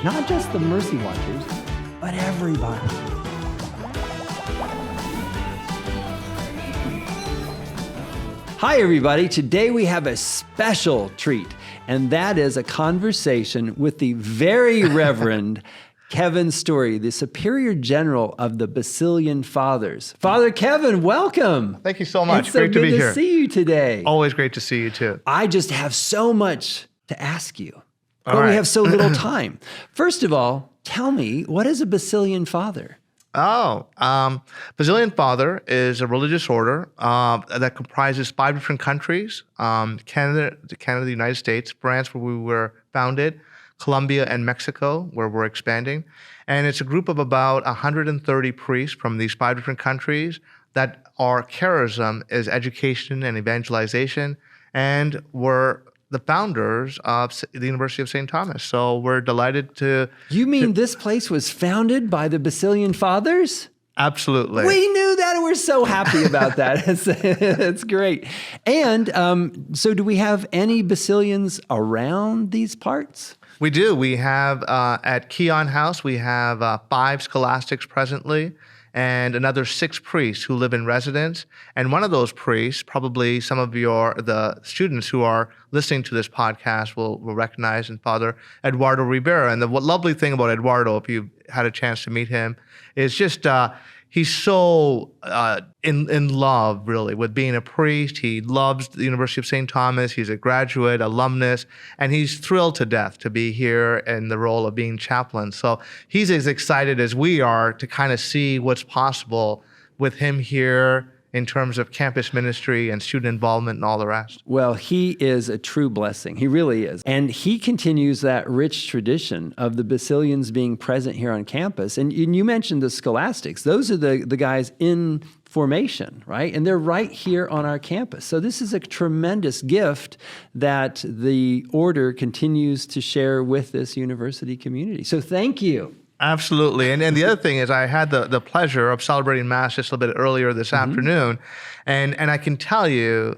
Not just the Mercy Watchers, but everybody. Hi, everybody. Today we have a special treat, and that is a conversation with the very Reverend Kevin Story, the Superior General of the Basilian Fathers. Father Kevin, welcome. Thank you so much. It's so great to be good here. to see you today. Always great to see you too. I just have so much to ask you, but All right. we have so little time. First of all, tell me, what is a Basilian Father? Basilian Father is a religious order that comprises 5 different countries: Canada, the United States, France, where we were founded, Colombia, and Mexico, where we're expanding. And it's a group of about 130 priests from these 5 different countries that our charism is education and evangelization, and we're the founders of the University of St. Thomas. So we're delighted to... You mean this place was founded by the Basilian Fathers? Absolutely. We knew that, and we're so happy about that. It's great. And so do we have any Basilians around these parts? We do. We have at Keon House, we have 5 scholastics presently and another 6 priests who live in residence. And one of those priests, probably some of the students who are listening to this podcast will recognize, and Father Eduardo Rivera. And the lovely thing about Eduardo, if you've had a chance to meet him, is just he's so in love, really, with being a priest. He loves the University of St. Thomas. He's a graduate, alumnus, and he's thrilled to death to be here in the role of being chaplain. So he's as excited as we are to kind of see what's possible with him here in terms of campus ministry and student involvement and all the rest. Well, he is a true blessing. He really is. And he continues that rich tradition of the Basilians being present here on campus. And you mentioned the scholastics. Those are the guys in formation, right? And they're right here on our campus. So this is a tremendous gift that the order continues to share with this university community. So thank you. Absolutely. And the other thing is I had the pleasure of celebrating Mass just a little bit earlier this afternoon. And I can tell you,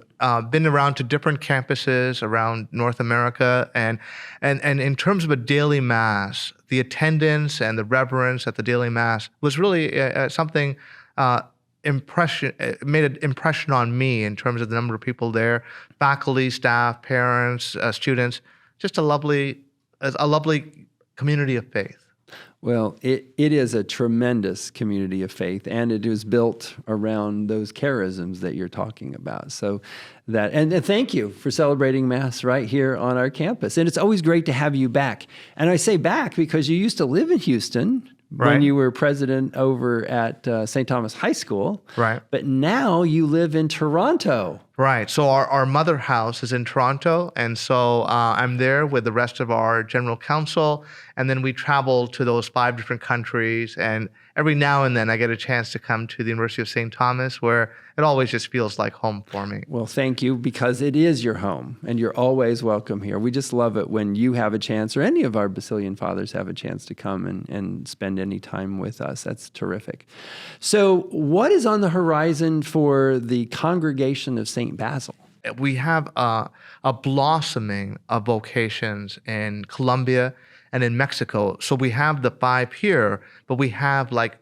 been around to different campuses around North America. And in terms of a daily Mass, the attendance and the reverence at the daily Mass was really something made an impression on me in terms of the number of people there, faculty, staff, parents, students, just a lovely community of faith. Well, it is a tremendous community of faith, and it is built around those charisms that you're talking about. So that, and thank you for celebrating Mass right here on our campus. And it's always great to have you back. And I say back because you used to live in Houston when you were president over at St. Thomas High School. Right. But now you live in Toronto. Right. So our mother house is in Toronto, and so I'm there with the rest of our general council, and then we travel to those 5 different countries, and every now and then I get a chance to come to the University of St. Thomas, where it always just feels like home for me. Well, thank you, because it is your home, and you're always welcome here. We just love it when you have a chance, or any of our Basilian Fathers have a chance to come and spend any time with us. That's terrific. So what is on the horizon for the congregation of St. Basil? We have a blossoming of vocations in Colombia and in Mexico. So we have the 5 here, but we have like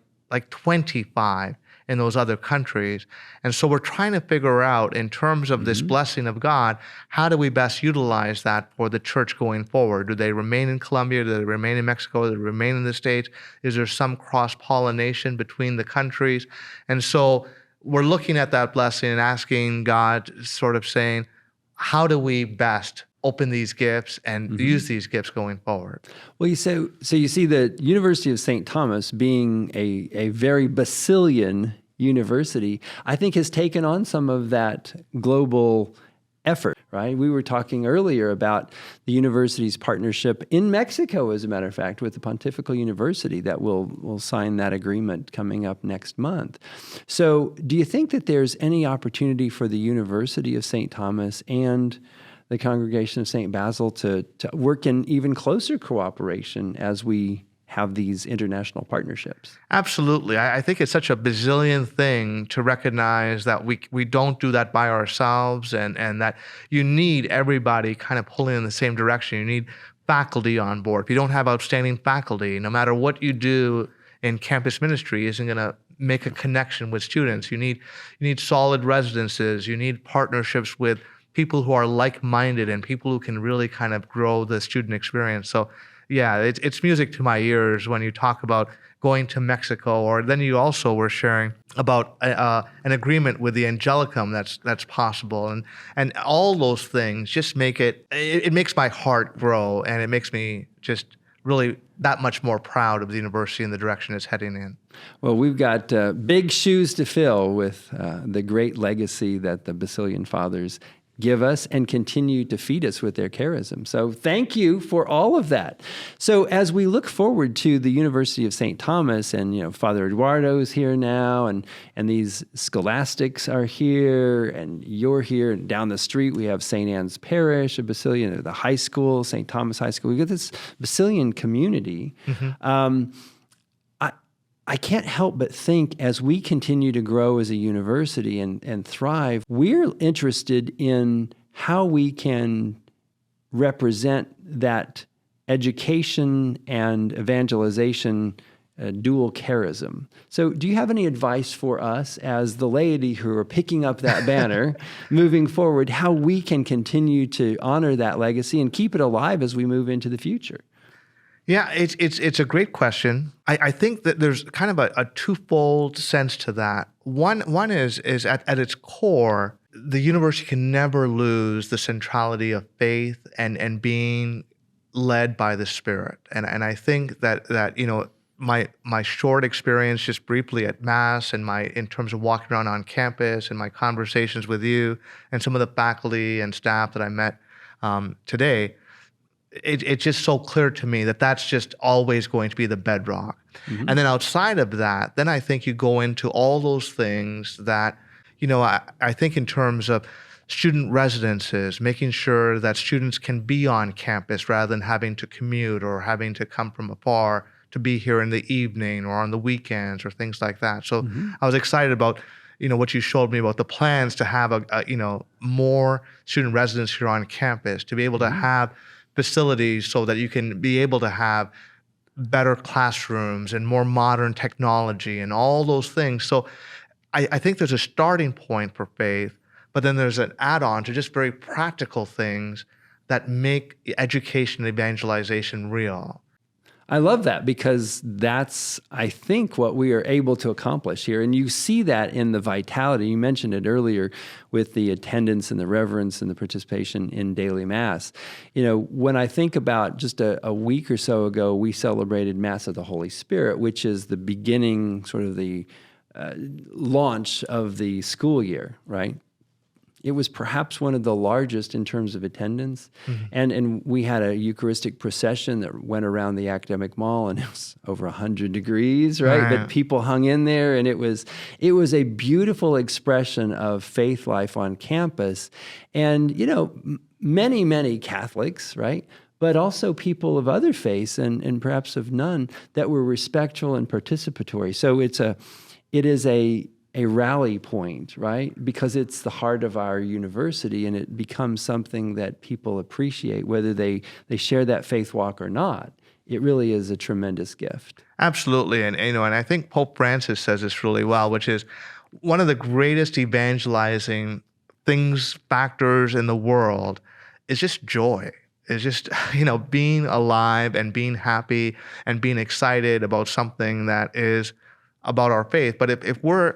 25 in those other countries. And so we're trying to figure out, in terms of this blessing of God, how do we best utilize that for the church going forward? Do they remain in Colombia? Do they remain in Mexico? Do they remain in the States? Is there some cross-pollination between the countries? And so we're looking at that blessing and asking God, sort of saying, how do we best open these gifts and use these gifts going forward? Well, so you see the University of St. Thomas being a very Basilian university, I think has taken on some of that global effort, right? We were talking earlier about the university's partnership in Mexico, as a matter of fact, with the Pontifical University that will sign that agreement coming up next month. So do you think that there's any opportunity for the University of St. Thomas and the Congregation of St. Basil to work in even closer cooperation as we have these international partnerships. Absolutely. I think it's such a Basilian thing to recognize that we don't do that by ourselves, and that you need everybody kind of pulling in the same direction. You need faculty on board. If you don't have outstanding faculty, no matter what you do in campus ministry isn't going to make a connection with students. You need solid residences. You need partnerships with people who are like-minded and people who can really kind of grow the student experience. So yeah, it's music to my ears when you talk about going to Mexico, or then you also were sharing about an agreement with the Angelicum that's possible, and all those things just make it makes my heart grow, and it makes me just really that much more proud of the university and the direction it's heading in. Well, we've got big shoes to fill with the great legacy that the Basilian fathers give us and continue to feed us with their charism. So thank you for all of that. So as we look forward to the University of St. Thomas, and Father Eduardo is here now, and these scholastics are here, and you're here, and down the street we have St. Anne's Parish, a Basilian, the high school, St. Thomas High School. We've got this Basilian community. I can't help but think, as we continue to grow as a university and thrive, we're interested in how we can represent that education and evangelization dual charism. So do you have any advice for us as the laity who are picking up that banner moving forward, how we can continue to honor that legacy and keep it alive as we move into the future? Yeah, it's a great question. I think that there's kind of a twofold sense to that. One is at its core, the university can never lose the centrality of faith and being led by the Spirit. And I think that my short experience just briefly at Mass, and in terms of walking around on campus, and my conversations with you and some of the faculty and staff that I met today, it's just so clear to me that that's just always going to be the bedrock. Mm-hmm. And then outside of that, then I think you go into all those things that, I think in terms of student residences, making sure that students can be on campus rather than having to commute or having to come from afar to be here in the evening or on the weekends or things like that. So I was excited about what you showed me about the plans to have more student residents here on campus, to be able to have facilities so that you can be able to have better classrooms and more modern technology and all those things. So I think there's a starting point for faith, but then there's an add-on to just very practical things that make education and evangelization real. I love that, because that's, I think, what we are able to accomplish here. And you see that in the vitality. You mentioned it earlier with the attendance and the reverence and the participation in daily Mass. When I think about just a week or so ago, we celebrated Mass of the Holy Spirit, which is the beginning, sort of the launch of the school year, right? It was perhaps one of the largest in terms of attendance. And we had a Eucharistic procession that went around the academic mall, and it was over 100 degrees, right? But people hung in there, and it was a beautiful expression of faith life on campus. And, many, many Catholics, right? But also people of other faiths and perhaps of none, that were respectful and participatory. So it is a rally point, right? Because it's the heart of our university, and it becomes something that people appreciate, whether they share that faith walk or not. It really is a tremendous gift. Absolutely. And I think Pope Francis says this really well, which is one of the greatest evangelizing factors in the world is just joy. It's just, being alive and being happy and being excited about something that is about our faith. But if we're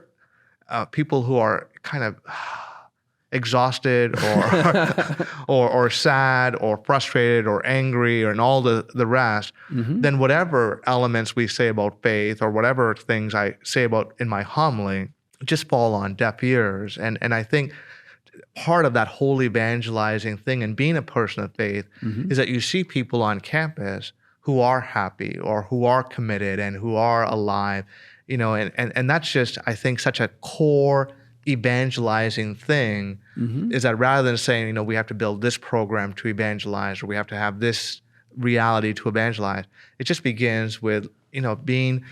people who are kind of exhausted or sad or frustrated or angry and all the rest, then whatever elements we say about faith or whatever things I say about in my homily just fall on deaf ears. And I think part of that whole evangelizing thing and being a person of faith is that you see people on campus who are happy or who are committed and who are alive. And that's just, I think, such a core evangelizing thing, is that rather than saying, we have to build this program to evangelize, or we have to have this reality to evangelize. It just begins with, doing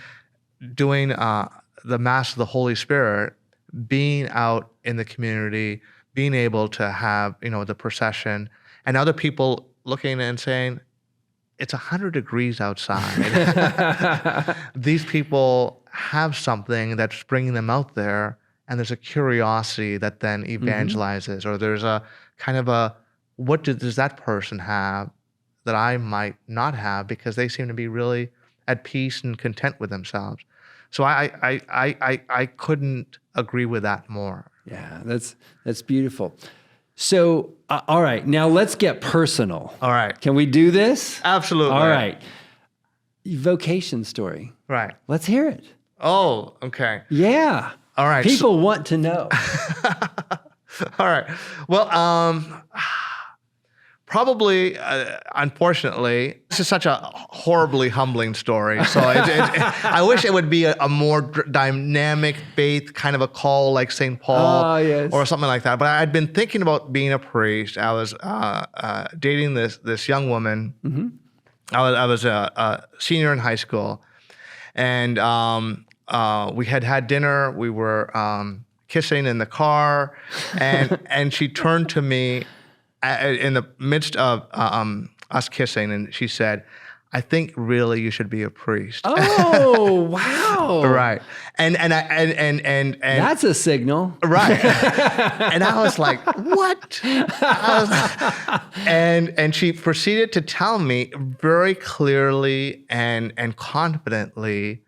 the Mass of the Holy Spirit, being out in the community, being able to have, the procession, and other people looking and saying, it's 100 degrees outside. These people have something that's bringing them out there, and there's a curiosity that then evangelizes, or there's a kind of what does that person have that I might not have, because they seem to be really at peace and content with themselves. So I couldn't agree with that more. Yeah, that's beautiful. So, all right, now let's get personal. All right. Can we do this? Absolutely. All right. Vocation story. Right. Let's hear it. Oh, okay. Yeah. All right. People want to know. All right. Well, probably, unfortunately, this is such a horribly humbling story. So I wish it would be a more dynamic faith kind of a call, like St. Paul, yes. or something like that. But I'd been thinking about being a priest. I was dating this young woman. Mm-hmm. I was a senior in high school, and we had dinner. We were kissing in the car, and she turned to me in the midst of us kissing, and she said, "I think really you should be a priest." Oh, wow! Right, and that's a signal, right? And I was like, "What?" And she proceeded to tell me very clearly and confidently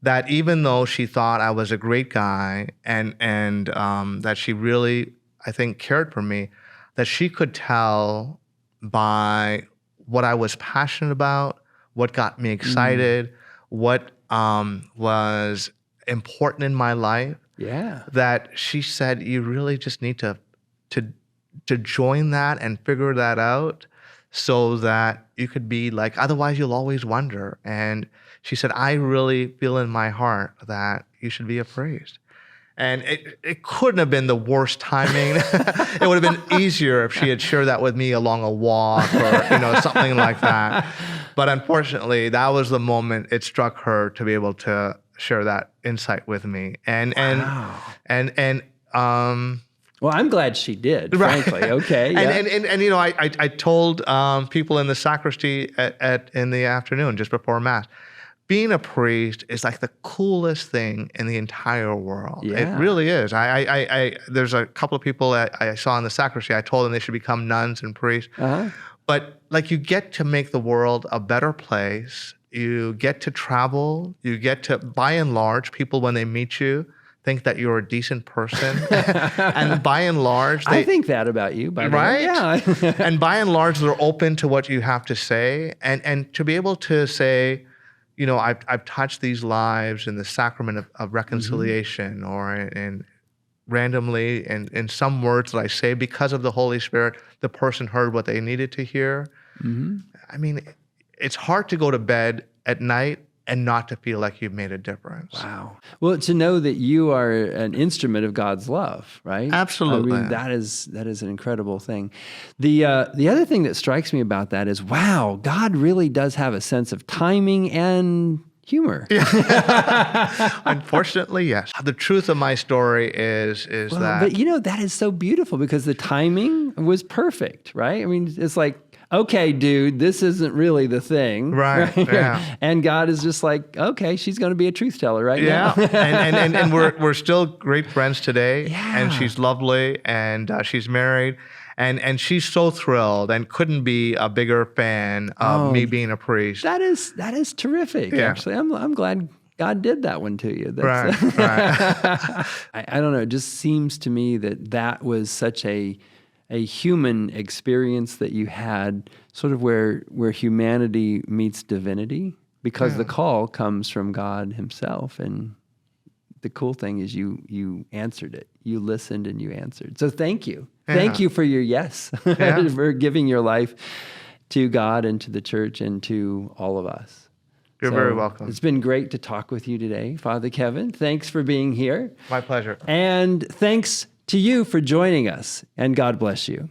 that even though she thought I was a great guy and that she really, I think, cared for me, that she could tell by what I was passionate about, what got me excited, what was important in my life. Yeah. That she said, you really just need to join that and figure that out so that you could be like, otherwise you'll always wonder. And she said, I really feel in my heart that you should be a priest. And it couldn't have been the worst timing. It would have been easier if she had shared that with me along a walk or something like that. But unfortunately, that was the moment it struck her to be able to share that insight with me. Wow. Well, I'm glad she did, frankly. Right. Okay. Yeah. I told people in the sacristy in the afternoon just before Mass, being a priest is like the coolest thing in the entire world. Yeah. It really is. There's a couple of people that I saw in the sacristy. I told them they should become nuns and priests. Uh-huh. But like, you get to make the world a better place. You get to travel. You get to, by and large, people when they meet you think that you're a decent person. And by and large, I think that about you, by the way. Right? Yeah. And by and large, they're open to what you have to say. And to be able to say, I've touched these lives in the sacrament of reconciliation, or in randomly in some words that I say because of the Holy Spirit, the person heard what they needed to hear. Mm-hmm. I mean, it's hard to go to bed at night and not to feel like you've made a difference. Wow. Well, to know that you are an instrument of God's love, right? Absolutely. I mean, that is an incredible thing. The other thing that strikes me about that is, wow, God really does have a sense of timing and humor. Yeah. Unfortunately, yes. The truth of my story is that. But that is so beautiful because the timing was perfect, right? I mean, it's like, okay, dude, this isn't really the thing. Right. Yeah. And God is just like, okay, she's going to be a truth teller right now. and we're still great friends today. Yeah. And she's lovely, and she's married, and she's so thrilled and couldn't be a bigger fan of me being a priest. That is terrific. Yeah. Actually, I'm glad God did that one to you. Right. I don't know. It just seems to me that was such a human experience that you had, sort of where humanity meets divinity, because the call comes from God himself. And the cool thing is you answered it. You listened and you answered. So thank you. Yeah. Thank you for your yes, for giving your life to God and to the church and to all of us. You're very welcome. It's been great to talk with you today, Father Kevin. Thanks for being here. My pleasure. And thanks to you for joining us, and God bless you.